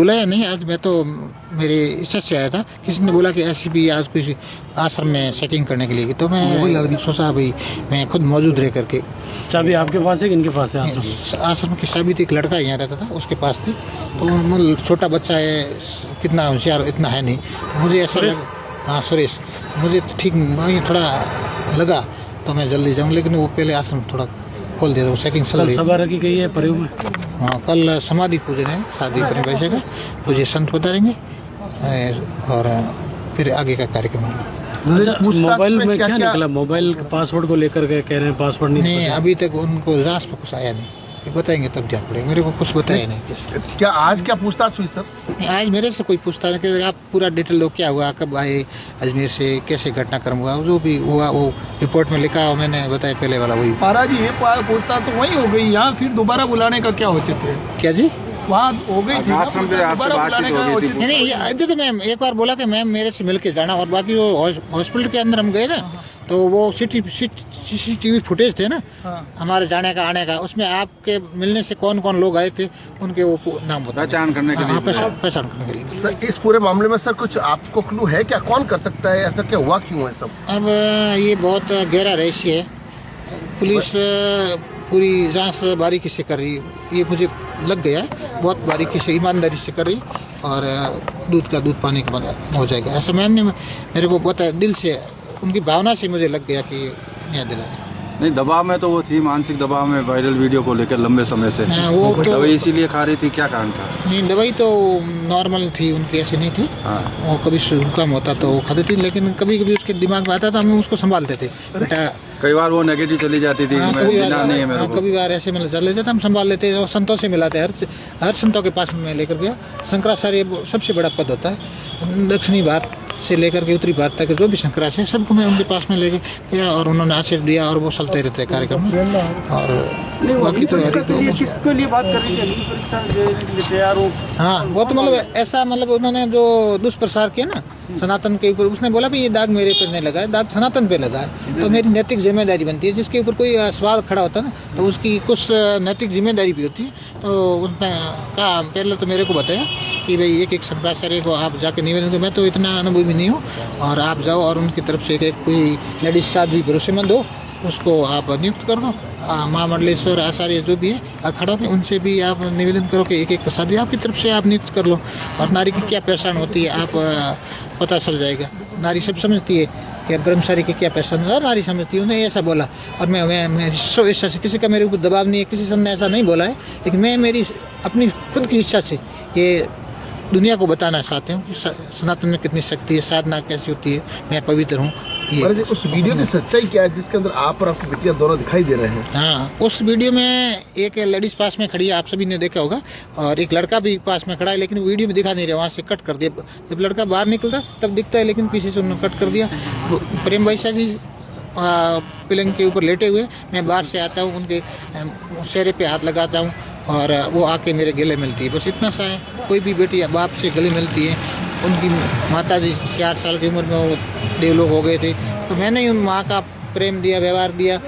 बुलाया नहीं आज, मैं तो मेरी इच्छा से आया था। किसी ने बोला कि ऐसी भी आज कुछ आश्रम में सेटिंग करने के लिए, तो मैं सोचा भाई मैं खुद मौजूद रह करके। चाबी आपके पास है कि इनके पास है आश्रम? आश्रम की चाबी थी, एक लड़का यहाँ रहता था उसके पास थी, तो छोटा बच्चा है, कितना होशियार इतना है नहीं, मुझे ऐसा लगा। हाँ सुरेश, मुझे ठीक थोड़ा लगा तो मैं जल्दी जाऊँ, लेकिन वो पहले आश्रम थोड़ा खोल दिया, वो सेटिंग चल रही। सभा रखी गई है प्रयोग में। हाँ, कल समाधि पूजन है, शादी परिभाषा का पूजे संत पधारेंगे और फिर आगे का कार्यक्रम होगा। अच्छा, मोबाइल में क्या निकला? मोबाइल के पासवर्ड को लेकर के कह रहे हैं पासवर्ड नहीं, अभी तक उनको जांच में कुछ आया नहीं, बताएंगे तब जा पड़ेगा, मेरे को कुछ बताया नहीं। क्या आज क्या पूछताछ हुई सर? आज मेरे से कोई पूछता नहीं कि आप पूरा डिटेल लो, क्या हुआ, कब आए अजमेर से, कैसे घटनाक्रम हुआ, जो भी हुआ वो रिपोर्ट में लिखा हो, मैंने बताया पहले वाला वही। महाराज ये पूछताछ तो वही हो गई, यहाँ फिर दोबारा बुलाने का क्या औचित्य है? क्या जी? वहाँ हो गई थी, दोबारा बुलाने का औचित्य नहीं नहीं, इधर तो मैम एक बार बोला कि मैम मेरे से मिल के जाना, और बाकी वो हॉस्पिटल के अंदर हम गए ना, तो वो CCTV फुटेज थे ना हमारे जाने का आने का, उसमें आपके मिलने से कौन कौन लोग आए थे उनके वो नाम पहचान करने के लिए। पहचान करने के लिए। सर इस पूरे मामले में सर कुछ आपको क्लू है क्या, कौन कर सकता है ऐसा, क्या हुआ क्यों है सब? अब ये बहुत गहरा रहस्य है, पुलिस पूरी जांच बारीकी से कर रही है, ये मुझे लग गया है, बहुत बारीकी से ईमानदारी से कर रही, और दूध का दूध पानी का हो जाएगा ऐसा मैम ने मेरे को बताया, दिल से उनकी भावना से मुझे लग गया कि न्याय दिला दे। नहीं, दबाव में तो वो थी, मानसिक दबाव में वायरल वीडियो को लेकर लंबे समय से। वो तो दवाई इसीलिए खा रही थी, क्या कारण था? नहीं, दवाई तो नॉर्मल थी उनकी, ऐसी नहीं थी। वो कभी जुकाम होता तो वो खाती थी, लेकिन कभी कभी उसके दिमाग में आता था, हम उसको संभालते थे। बेटा कई बार वो नेगेटिव चली जाती थी, कभी बार ऐसे मतलब चल लेते थे, हम संभाल लेते थे, और संतों से मिलाते, हर संतों के पास में लेकर गया। शंकराचार्य सबसे बड़ा पद होता है, दक्षिणी भारत से लेकर के उत्तरी भारत तक जो भी शंकराचार्य है, सबको मैं उनके पास में लेके गया, और उन्होंने आशीर्वाद दिया, और वो चलते रहते हैं कार्यक्रम में। और बाकी तो किसके लिए बात कर रही है? हाँ, वो तो मतलब ऐसा, मतलब उन्होंने जो दुष्प्रचार किया ना सनातन के ऊपर, उसने बोला भी ये दाग मेरे पे नहीं लगा है, दाग सनातन पे लगा है, तो मेरी नैतिक जिम्मेदारी बनती है, जिसके ऊपर कोई सवाल खड़ा होता है ना, तो उसकी कुछ नैतिक जिम्मेदारी भी होती है। तो उसने कहा, पहले तो मेरे को बताया कि भाई एक शंकराचार्य को आप जाके निवेदन करें, मैं तो इतना अनुभवी नहीं हूँ, और आप जाओ और उनकी तरफ से एक कोई लेडीज साध्वी भरोसेमंद हो, उसको आप नियुक्त कर दो। महामंडलेश्वर आचार्य जो भी है अखाड़ों में, उनसे भी आप निवेदन करो कि एक साध्वी आपकी तरफ से आप नियुक्त कर लो, और नारी की क्या पहचान होती है आप पता चल जाएगा। नारी सब समझती है कि ब्रह्मचारी की क्या पहचान है, नारी समझती है। उन्हें ऐसा बोला, और मैं इच्छा से, किसी का मेरे ऊपर दबाव नहीं है, किसी ने ऐसा नहीं बोला है, लेकिन मैं मेरी अपनी खुद की इच्छा से ये दुनिया को बताना चाहते हूँ कि सनातन में कितनी शक्ति है, साधना कैसी होती है, मैं पवित्र हूँ। उस वीडियो की सच्चाई क्या है जिसके अंदर आप और आपकी बिटिया दोनों दिखाई दे रहे हैं? हाँ, उस वीडियो में एक लेडीज पास में खड़ी है, आप सभी ने देखा होगा, और एक लड़का भी पास में खड़ा है, लेकिन वीडियो में दिखा नहीं रहा, वहाँ से कट कर दिया। जब लड़का बाहर निकलता तब दिखता है, लेकिन पीछे से उन्होंने कट कर दिया। प्रेम वैसा जी पलंग के ऊपर लेटे हुए, मैं बाहर से आता हूँ, उनके चेहरे पे हाथ लगाता हूँ, और वो आके मेरे गले मिलती है, बस इतना सा है। कोई भी बेटी बाप से गले मिलती है, उनकी माता जी 4 साल की उम्र में वो देवलोक हो गए थे, तो मैंने ही उन माँ का प्रेम दिया, व्यवहार दिया,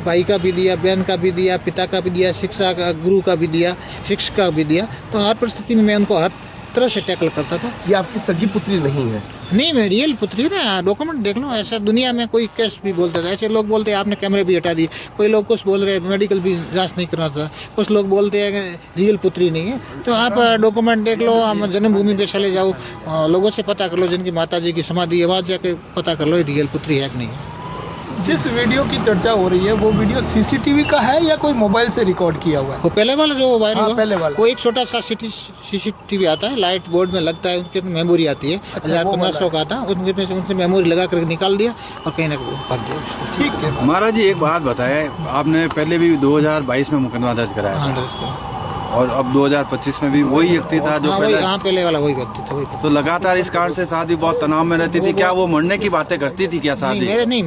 भाई का भी दिया, बहन का भी दिया, पिता का भी दिया, शिक्षा का, गुरु का भी दिया, शिक्षक का भी दिया। तो हर परिस्थिति में मैं उनको हर तरह से टैकल करता था। ये आपकी सगी पुत्री नहीं है? नहीं, मैं रियल पुत्री हूँ ना, डॉक्यूमेंट देख लो। ऐसा दुनिया में कोई केस भी बोलता था, ऐसे लोग बोलते हैं आपने कैमरे भी हटा दिए, कोई लोग कुछ बोल रहे हैं मेडिकल भी जांच नहीं करवाता, कुछ लोग बोलते हैं कि रियल पुत्री नहीं है। तो आप डॉक्यूमेंट देख लो, हम जन्मभूमि पे चले जाओ, लोगों से पता कर लो, जिनकी माता जी की समाधि है वहाँ जाके पता कर लो रियल पुत्री है कि नहीं है। जिस वीडियो की चर्चा हो रही है वो वीडियो CCTV का है या कोई मोबाइल से रिकॉर्ड किया हुआ है? वो पहले वाला जो वायरल हुआ, पहले वाला, वो एक छोटा सा CCTV आता है, लाइट बोर्ड में लगता है, उनके मेमोरी आती है, 1500 का आता, उनसे मेमोरी लगा कर निकाल दिया और कहीं ना कहीं कर दिया। ठीक है महाराज जी, एक बात बताए, आपने पहले भी 2022 में मुकदमा दर्ज कराया था, और अब 2025 में भी वही व्यक्ति था जो पहले वाला वही व्यक्ति था, वही। तो लगातार इस कारण से शादी बहुत तनाव में रहती थी, क्या वो मरने की बातें करती थी क्या शादी? मेरे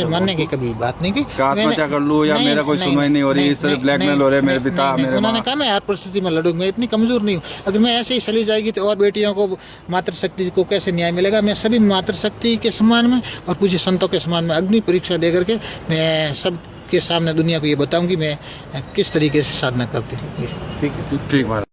मरने की कभी बात नहीं की। आत्महत्या कर लूं या मेरा कोई सुनवाई नहीं हो रही, इस तरह ब्लैकमेल हो रहे मेरे पिता, मेरे उन्होंने कहा मैं हर परिस्थिति में लड़ूंगा, मैं इतनी कमजोर नहीं हूँ। अगर मैं ऐसे ही चली जाएगी तो और बेटियों को मातृशक्ति को कैसे न्याय मिलेगा? मैं सभी मातृशक्ति के सम्मान में और पूज्य संतों के सम्मान में अग्नि परीक्षा दे करके मैं सब के सामने दुनिया को ये बताऊंगी मैं किस तरीके से साधना करती हूँ। ठीक है, ठीक।